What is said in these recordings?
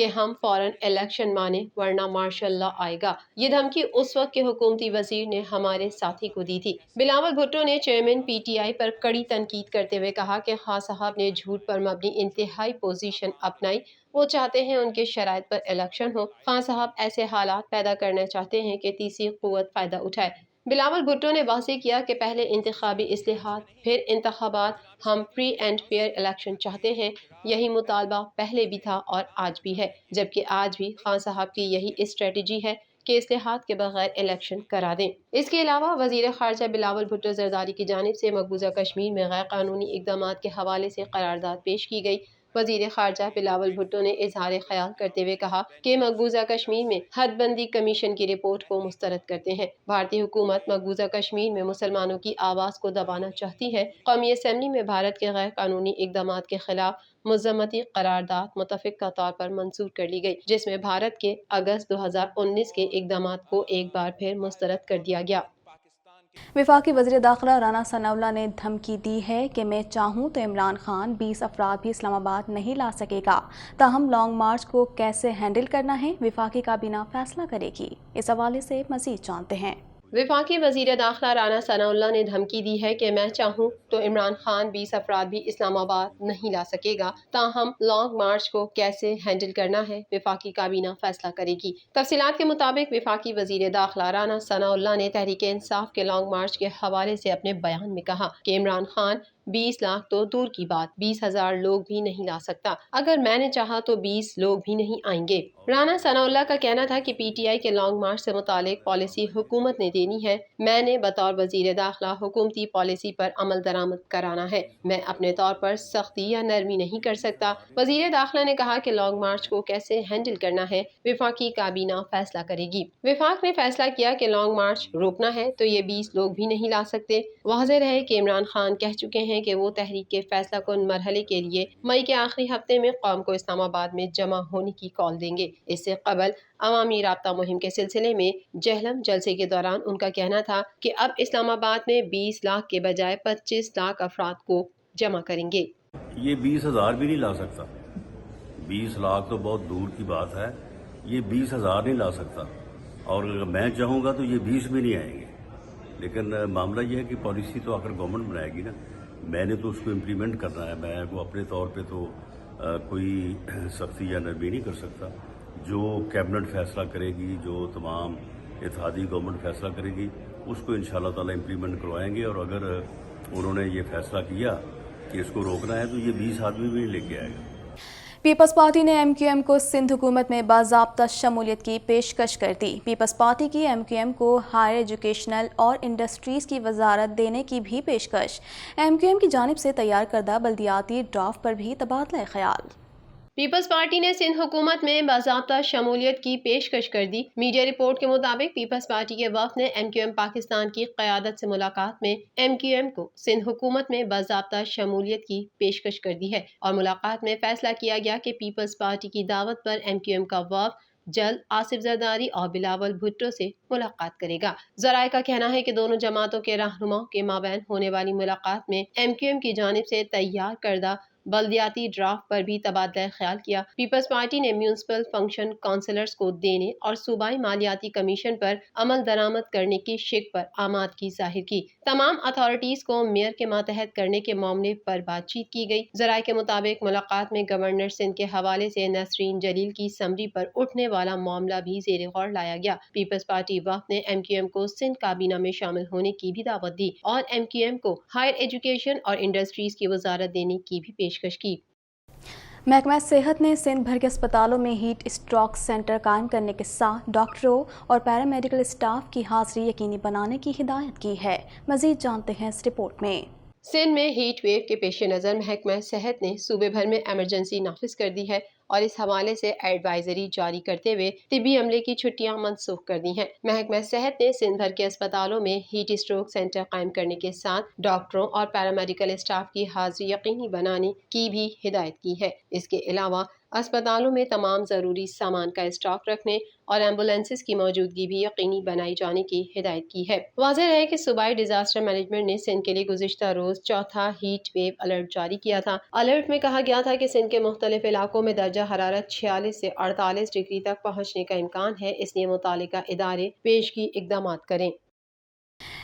کہ ہم فوراً الیکشن مانیں ورنہ مارشل لا آئے گا۔ یہ دھمکی اس وقت کے حکومتی وزیر نے ہمارے ساتھی کو دی تھی۔ بلاول بھٹو نے چیئرمین پی ٹی آئی پر کڑی تنقید کرتے ہوئے کہا کہ خان صاحب نے جھوٹ پر مبنی انتہائی پوزیشن اپنائی۔ وہ چاہتے ہیں ان کے شرائط پر الیکشن ہو۔ خان صاحب ایسے حالات پیدا کرنا چاہتے ہیں کہ تیسری قوت فائدہ اٹھائے۔ بلاول بھٹو نے واضح کیا کہ پہلے انتخابی اصلاحات پھر انتخابات، ہم فری اینڈ فیئر الیکشن چاہتے ہیں۔ یہی مطالبہ پہلے بھی تھا اور آج بھی ہے، جبکہ آج بھی خان صاحب کی یہی اسٹریٹجی ہے کہ اصلاحات کے بغیر الیکشن کرا دیں۔ اس کے علاوہ وزیر خارجہ بلاول بھٹو زرداری کی جانب سے مقبوضہ کشمیر میں غیر قانونی اقدامات کے حوالے سے قرارداد پیش کی گئی۔ وزیر خارجہ بلاول بھٹو نے اظہار خیال کرتے ہوئے کہا کہ مقبوضہ کشمیر میں حد بندی کمیشن کی رپورٹ کو مسترد کرتے ہیں۔ بھارتی حکومت مقبوضہ کشمیر میں مسلمانوں کی آواز کو دبانا چاہتی ہے۔ قومی اسمبلی میں بھارت کے غیر قانونی اقدامات کے خلاف مذمتی قرارداد متفقہ طور پر منظور کر لی گئی، جس میں بھارت کے اگست 2019 کے اقدامات کو ایک بار پھر مسترد کر دیا گیا۔ وفاقی وزیر داخلہ رانا ثناء اللہ نے دھمکی دی ہے کہ میں چاہوں تو عمران خان 20 افراد بھی اسلام آباد نہیں لا سکے گا، تاہم لانگ مارچ کو کیسے ہینڈل کرنا ہے وفاقی کابینہ فیصلہ کرے گی۔ اس حوالے سے مزید جانتے ہیں۔ وفاقی وزیر داخلہ رانا ثناء اللہ نے دھمکی دی ہے کہ میں چاہوں تو عمران خان 20 افراد بھی اسلام آباد نہیں لا سکے گا، تاہم لانگ مارچ کو کیسے ہینڈل کرنا ہے وفاقی کابینہ فیصلہ کرے گی۔ تفصیلات کے مطابق وفاقی وزیر داخلہ رانا ثناء اللہ نے تحریک انصاف کے لانگ مارچ کے حوالے سے اپنے بیان میں کہا کہ عمران خان 20 لاکھ تو دور کی بات 20,000 لوگ بھی نہیں لا سکتا، اگر میں نے چاہا تو 20 لوگ بھی نہیں آئیں گے۔ رانا ثناء اللہ کا کہنا تھا کہ پی ٹی آئی کے لانگ مارچ سے متعلق پالیسی حکومت نے دینی ہے، میں نے بطور وزیر داخلہ حکومتی پالیسی پر عمل درآمد کرانا ہے، میں اپنے طور پر سختی یا نرمی نہیں کر سکتا۔ وزیر داخلہ نے کہا کہ لانگ مارچ کو کیسے ہینڈل کرنا ہے وفاقی کابینہ فیصلہ کرے گی۔ وفاق نے فیصلہ کیا کہ لانگ مارچ روکنا ہے تو یہ 20 لوگ بھی نہیں لا سکتے۔ واضح رہے کہ عمران خان کہہ چکے ہیں کہ وہ تحریک کے فیصلہ کن مرحلے کے لیے مئی کے آخری ہفتے میں قوم کو اسلام آباد میں جمع ہونے کی کال دیں گے۔ اس سے قبل عوامی رابطہ مہم کے سلسلے میں جہلم جلسے کے دوران ان کا کہنا تھا کہ اب اسلام آباد میں 20 لاکھ کے بجائے 25 لاکھ افراد کو جمع کریں گے۔ یہ 20,000 بھی نہیں لا سکتا، 20 لاکھ تو بہت دور کی بات ہے، یہ 20,000 نہیں لا سکتا، اور اگر میں چاہوں گا تو یہ 20 بھی نہیں آئیں گے۔ لیکن معاملہ یہ ہے کہ پالیسی تو آخر گورنمنٹ بنائے گی نا، میں نے تو اس کو امپلیمنٹ کرنا ہے، میں کو اپنے طور پہ تو کوئی سختی یا نرمی نہیں کر سکتا۔ جو کیبنٹ فیصلہ کرے گی، جو تمام اتحادی گورنمنٹ فیصلہ کرے گی، اس کو انشاءاللہ تعالی امپلیمنٹ کروائیں گے، اور اگر انہوں نے یہ فیصلہ کیا کہ اس کو روکنا ہے تو یہ 20 آدمی بھی نہیں لے کے آئے گا۔ پیپلز پارٹی نے ایم کیو ایم کو سندھ حکومت میں باضابطہ شمولیت کی پیشکش کر دی۔ پیپلز پارٹی کی ایم کیو ایم کو ہائر ایجوکیشنل اور انڈسٹریز کی وزارت دینے کی بھی پیشکش۔ ایم کیو ایم کی جانب سے تیار کردہ بلدیاتی ڈرافٹ پر بھی تبادلہ خیال۔ پیپلز پارٹی نے سندھ حکومت میں باضابطہ شمولیت کی پیشکش کر دی۔ میڈیا رپورٹ کے مطابق پیپلز پارٹی کے وفد نے ایم کیو ایم پاکستان کی قیادت سے ملاقات میں ایم کیو ایم کو سندھ حکومت میں باضابطہ شمولیت کی پیشکش کر دی ہے، اور ملاقات میں فیصلہ کیا گیا کہ پیپلز پارٹی کی دعوت پر ایم کیو ایم کا وفد جلد آصف زرداری اور بلاول بھٹو سے ملاقات کرے گا۔ ذرائع کا کہنا ہے کہ دونوں جماعتوں کے رہنماؤں کے مابین ہونے والی ملاقات میں ایم کیو ایم کی جانب سے تیار کردہ بلدیاتی ڈرافٹ پر بھی تبادلہ خیال کیا۔ پیپلز پارٹی نے میونسپل فنکشن کونسلرز کو دینے اور صوبائی مالیاتی کمیشن پر عمل درآمد کرنے کی شق پر آمادگی ظاہر کی۔ تمام اتھارٹیز کو میئر کے ماتحت کرنے کے معاملے پر بات چیت کی گئی۔ ذرائع کے مطابق ملاقات میں گورنر سندھ کے حوالے سے نسرین جلیل کی سمری پر اٹھنے والا معاملہ بھی زیر غور لایا گیا۔ پیپلز پارٹی وفد نے ایم کیو ایم کو سندھ کابینہ میں شامل ہونے کی بھی دعوت دی اور ایم کیو ایم کو ہائر ایجوکیشن اور انڈسٹریز کی وزارت دینے کی بھی پیشکش کی۔ محکمہ صحت نے سندھ بھر کے اسپتالوں میں ہیٹ اسٹروک سینٹر قائم کرنے کے ساتھ ڈاکٹروں اور پیرامیڈیکل اسٹاف کی حاضری یقینی بنانے کی ہدایت کی ہے۔ مزید جانتے ہیں اس رپورٹ میں۔ سندھ میں ہیٹ ویو کے پیش نظر محکمہ صحت نے صوبے بھر میں ایمرجنسی نافذ کر دی ہے اور اس حوالے سے ایڈوائزری جاری کرتے ہوئے طبی عملے کی چھٹیاں منسوخ کر دی ہیں۔ محکمہ صحت نے سندھ بھر کے اسپتالوں میں ہیٹ اسٹروک سینٹر قائم کرنے کے ساتھ ڈاکٹروں اور پیرامیڈیکل اسٹاف کی حاضری یقینی بنانے کی بھی ہدایت کی ہے۔ اس کے علاوہ اسپتالوں میں تمام ضروری سامان کا اسٹاک رکھنے اور ایمبولینسز کی موجودگی بھی یقینی بنائی جانے کی ہدایت کی ہے۔ واضح رہے کہ صوبائی ڈیزاسٹر مینجمنٹ نے سندھ کے لیے گزشتہ روز چوتھا ہیٹ ویو الرٹ جاری کیا تھا۔ الرٹ میں کہا گیا تھا کہ سندھ کے مختلف علاقوں میں درجہ درجہ حرارت 46 سے 48 ڈگری تک پہنچنے کا امکان ہے، اس لیے متعلقہ ادارے پیشگی اقدامات کریں۔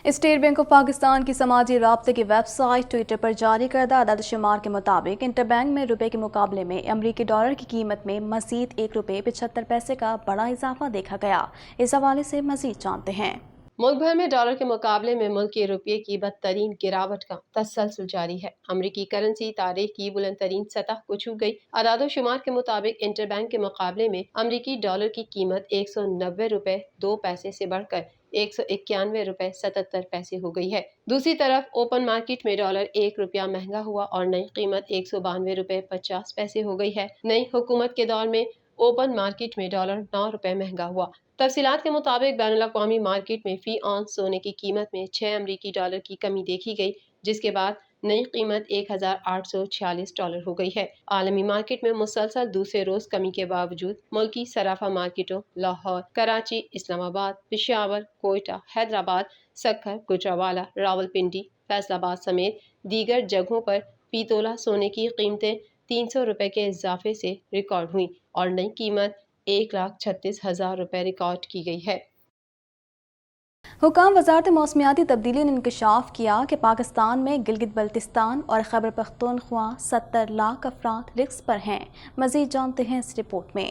اسٹیٹ بینک آف پاکستان کی سماجی رابطے کی ویب سائٹ ٹویٹر پر جاری کردہ اعداد و شمار کے مطابق انٹر بینک میں روپے کے مقابلے میں امریکی ڈالر کی قیمت میں مزید 1 روپے 75 پیسے کا بڑا اضافہ دیکھا گیا۔ اس حوالے سے مزید جانتے ہیں۔ ملک بھر میں ڈالر کے مقابلے میں ملک کے روپے کی بدترین گراوٹ کا تسلسل جاری ہے۔ امریکی کرنسی تاریخ کی بلند ترین سطح کو چھو گئی۔ اعداد و شمار کے مطابق انٹر بینک کے مقابلے میں امریکی ڈالر کی قیمت 190 روپے 2 پیسے سے بڑھ کر 191 روپے 77 پیسے ہو گئی ہے۔ دوسری طرف اوپن مارکیٹ میں ڈالر 1 روپیہ مہنگا ہوا اور نئی قیمت 192 روپے 50 پیسے ہو گئی ہے۔ نئی حکومت کے دور میں اوپن مارکیٹ میں ڈالر 9 روپے مہنگا ہوا۔ تفصیلات کے مطابق بین الاقوامی مارکیٹ میں فی اونس سونے کی قیمت میں 6 امریکی ڈالر کی کمی دیکھی گئی، جس کے بعد نئی قیمت 1846 ڈالر ہو گئی ہے۔ عالمی مارکیٹ میں مسلسل دوسرے روز کمی کے باوجود ملکی صرافہ مارکیٹوں لاہور، کراچی، اسلام آباد، پشاور، کوئٹہ، حیدرآباد، سکھر، گجرانوالہ، راولپنڈی، فیصل آباد سمیت دیگر جگہوں پر فی تولہ سونے کی قیمتیں 300 روپے کے اضافے سے ریکارڈ ہوئیں اور نئی قیمت 1,36,000 روپے ریکارڈ کی گئی ہے۔ حکام وزارت موسمیاتی تبدیلی نے انکشاف کیا کہ پاکستان میں گلگت بلتستان اور خیبر پختونخوا 70 لاکھ افراد رسک پر ہیں۔ مزید جانتے ہیں اس رپورٹ میں۔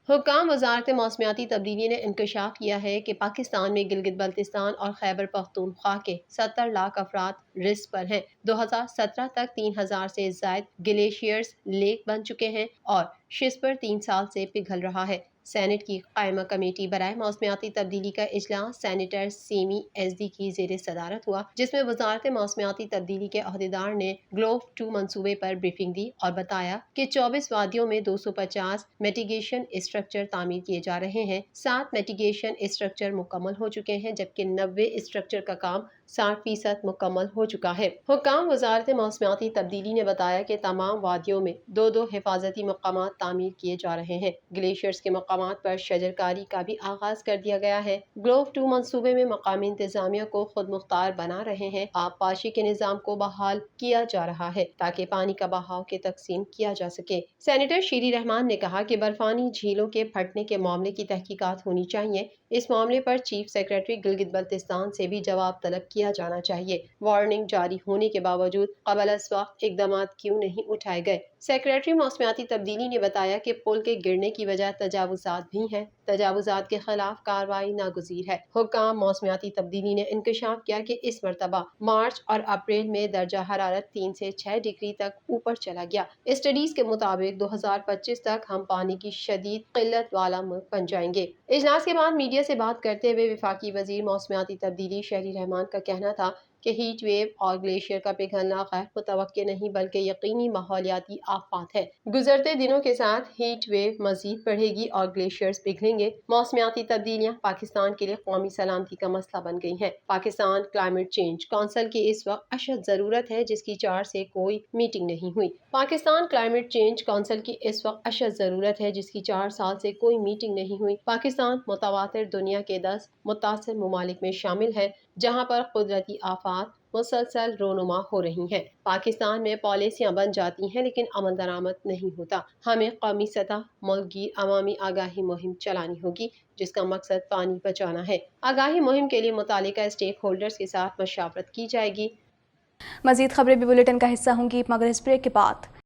حکام وزارت موسمیاتی تبدیلی نے انکشاف کیا ہے کہ پاکستان میں گلگت بلتستان اور خیبر پختونخوا کے 70 لاکھ افراد رسک پر ہیں۔ 2017 تک 3000 سے زائد گلیشیئرز لیک بن چکے ہیں اور شسپر 3 سال سے پگھل رہا ہے۔ سینٹ کی قائمہ کمیٹی برائے موسمیاتی تبدیلی کا اجلاس سینیٹر سیمی ایس ڈی کی زیر صدارت ہوا، جس میں وزارت موسمیاتی تبدیلی کے عہدیدار نے گلوف 2 منصوبے پر بریفنگ دی اور بتایا کہ 24 وادیوں میں 250 میٹیگیشن اسٹرکچر تعمیر کیے جا رہے ہیں۔ 7 میٹیگیشن اسٹرکچر مکمل ہو چکے ہیں، جبکہ 90 اسٹرکچر کا کام 60% مکمل ہو چکا ہے۔ حکام وزارت موسمیاتی تبدیلی نے بتایا کہ تمام وادیوں میں 2 حفاظتی مقامات تعمیر کیے جا رہے ہیں۔ گلیشیئرز کے مقامات پر شجرکاری کا بھی آغاز کر دیا گیا ہے۔ گلوف 2 منصوبے میں مقامی انتظامیہ کو خود مختار بنا رہے ہیں۔ آب پاشی کے نظام کو بحال کیا جا رہا ہے تاکہ پانی کا بہاؤ کے تقسیم کیا جا سکے۔ سینیٹر شیری رحمان نے کہا کہ برفانی جھیلوں کے پھٹنے کے معاملے کی تحقیقات ہونی چاہیے۔ اس معاملے پر چیف سیکریٹری گلگت بلتستان سے بھی جواب طلب کیا جانا چاہیے۔ وارننگ جاری ہونے کے باوجود قبل از وقت اقدامات کیوں نہیں اٹھائے گئے؟ سیکریٹری موسمیاتی تبدیلی نے بتایا کہ پل کے گرنے کی وجہ تجاوزات بھی ہیں۔ تجاوزات کے خلاف کارروائی ناگزیر ہے۔ حکام موسمیاتی تبدیلی نے انکشاف کیا کہ اس مرتبہ مارچ اور اپریل میں درجہ حرارت 3 سے 6 ڈگری تک اوپر چلا گیا۔ اسٹڈیز کے مطابق 2025 تک ہم پانی کی شدید قلت والا ملک بن جائیں گے۔ اجلاس کے بعد میڈیا سے بات کرتے ہوئے وفاقی وزیر موسمیاتی تبدیلی شہری رحمان کا کہنا تھا کہ ہیٹ ویو اور گلیشیئر کا پگھلنا غیر متوقع نہیں بلکہ یقینی ماحولیاتی آفات ہے۔ گزرتے دنوں کے ساتھ ہیٹ ویو مزید بڑھے گی اور گلیشیئرز پگھلیں گے۔ موسمیاتی تبدیلیاں پاکستان کے لیے قومی سلامتی کا مسئلہ بن گئی ہیں۔ پاکستان کلائمیٹ چینج کونسل کی اس وقت اشد ضرورت ہے، جس کی 4 سے کوئی میٹنگ نہیں ہوئی۔ پاکستان کلائمیٹ چینج کونسل کی اس وقت اشد ضرورت ہے، جس کی 4 سال سے کوئی میٹنگ نہیں ہوئی۔ پاکستان متواتر دنیا کے 10 متاثر ممالک میں شامل ہے، جہاں پر قدرتی آفات مسلسل رونما ہو رہی ہیں۔ پاکستان میں پالیسیاں بن جاتی ہیں لیکن عمل درآمد نہیں ہوتا۔ ہمیں قومی سطح ملک گیر عوامی آگاہی مہم چلانی ہوگی، جس کا مقصد پانی بچانا ہے۔ آگاہی مہم کے لیے متعلقہ اسٹیک ہولڈرز کے ساتھ مشاورت کی جائے گی۔ مزید خبریں بھی بلیٹن کا حصہ ہوں گی، مگر اس بریک کے بعد